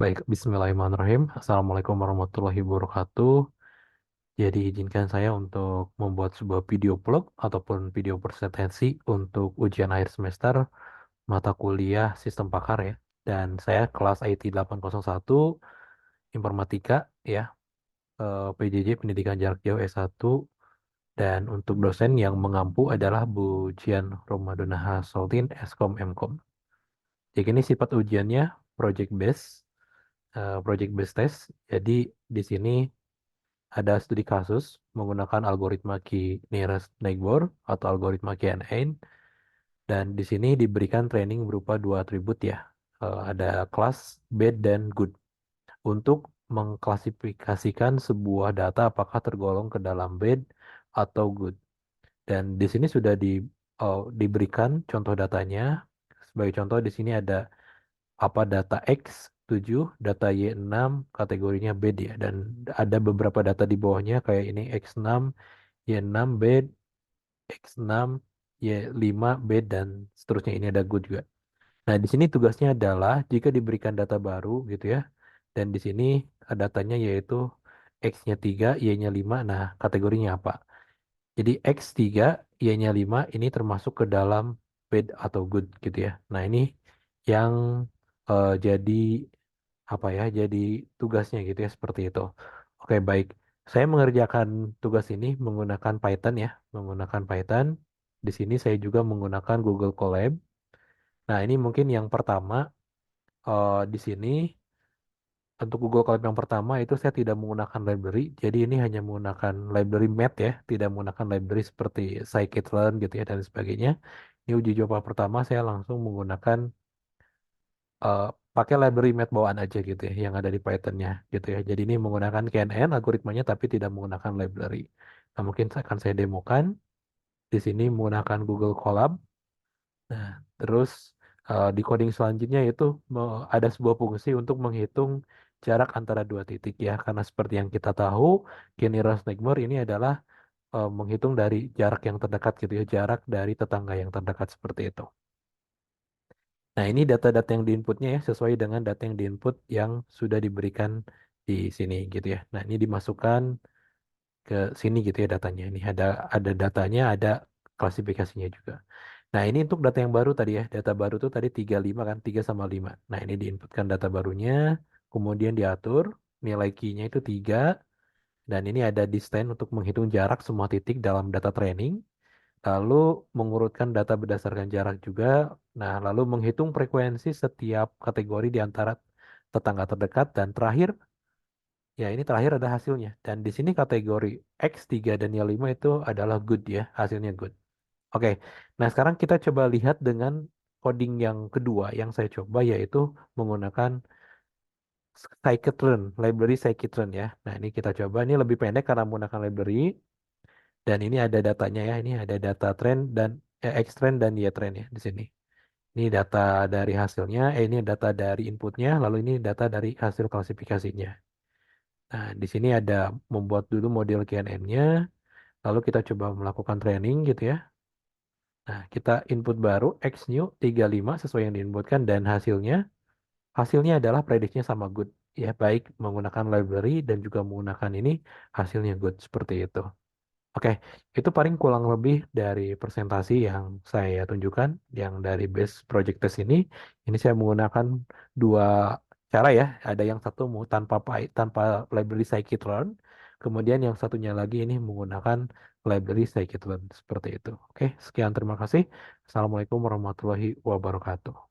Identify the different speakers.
Speaker 1: Baik, Bismillahirrahmanirrahim. Assalamualaikum warahmatullahi wabarakatuh. Jadi izinkan saya untuk membuat sebuah video blog ataupun video presentasi untuk ujian akhir semester mata kuliah Sistem Pakar ya. Dan saya kelas IT 801 Informatika ya, PJJ Pendidikan Jarak Jauh S1 dan untuk dosen yang mengampu adalah Bu Jian Romadona Hasoltin Eskom Mkom. Jadi ini sifat ujiannya project based test. Jadi di sini ada studi kasus menggunakan algoritma Key-nearest neighbor atau algoritma KNN dan di sini diberikan training berupa dua atribut ya. Ada class, bad, dan good untuk mengklasifikasikan sebuah data apakah tergolong ke dalam bad atau good. Dan di sini sudah diberikan contoh datanya. Sebagai contoh di sini ada apa data X7, data Y6 kategorinya bed ya dan ada beberapa data di bawahnya kayak ini X6, Y6 bed, X6, Y5 bed dan seterusnya ini ada good juga. Nah, di sini tugasnya adalah jika diberikan data baru gitu ya. Dan di sini datanya yaitu X-nya 3, Y-nya 5. Nah, kategorinya apa? Jadi X3, Y-nya 5 ini termasuk ke dalam bad atau good gitu ya. Nah, ini yang jadi apa ya jadi tugasnya gitu ya seperti itu. Oke, baik. Saya mengerjakan tugas ini menggunakan Python ya, menggunakan Python. Di sini saya juga menggunakan Google Colab. Nah, ini mungkin yang pertama di sini untuk Google Colab yang pertama itu saya tidak menggunakan library. Jadi ini hanya menggunakan library math ya, tidak menggunakan library seperti scikit-learn gitu ya dan sebagainya. Ini uji coba pertama saya langsung menggunakan eh, pakai library math bawaan aja gitu ya yang ada di Python-nya gitu ya. Jadi ini menggunakan KNN algoritmanya tapi tidak menggunakan library. Nah, mungkin akan saya demokan di sini menggunakan Google Colab. Nah, terus di coding selanjutnya itu ada sebuah fungsi untuk menghitung jarak antara dua titik ya. Karena seperti yang kita tahu, Nearest Neighbor ini adalah menghitung dari jarak yang terdekat gitu ya, jarak dari tetangga yang terdekat seperti itu. Nah, ini data-data yang diinputnya ya sesuai dengan data yang diinput yang sudah diberikan di sini gitu ya. Nah, ini dimasukkan ke sini gitu ya datanya. Ini ada datanya, ada klasifikasinya juga. Nah, ini untuk data yang baru tadi ya. Data baru tuh tadi 35 kan, 3 sama 5. Nah, ini diinputkan data barunya, kemudian diatur nilai key-nya itu 3 dan ini ada distance untuk menghitung jarak semua titik dalam data training. Lalu mengurutkan data berdasarkan jarak juga. Nah, lalu menghitung frekuensi setiap kategori di antara tetangga terdekat. Dan terakhir, ya ini terakhir ada hasilnya. Dan di sini kategori X3 dan Y5 itu adalah good ya, hasilnya good. Oke, nah sekarang kita coba lihat dengan coding yang kedua yang saya coba yaitu menggunakan scikit-learn, library scikit-learn ya. Nah, ini kita coba, ini lebih pendek karena menggunakan library. Dan ini ada datanya ya, ini ada data trend dan X trend dan Y trend ya di sini. Ini data dari hasilnya, ini data dari inputnya, lalu ini data dari hasil klasifikasinya. Nah, di sini ada membuat dulu model KNN-nya, lalu kita coba melakukan training gitu ya. Nah, kita input baru X new 35 sesuai yang diinputkan dan hasilnya adalah prediksinya sama good. Ya, baik menggunakan library dan juga menggunakan ini hasilnya good seperti itu. Oke, itu paling kurang lebih dari presentasi yang saya tunjukkan, yang dari base project test ini. Ini saya menggunakan dua cara ya. Ada yang satu tanpa library scikit-learn, kemudian yang satunya lagi ini menggunakan library scikit-learn seperti itu. Oke, sekian terima kasih. Assalamualaikum warahmatullahi wabarakatuh.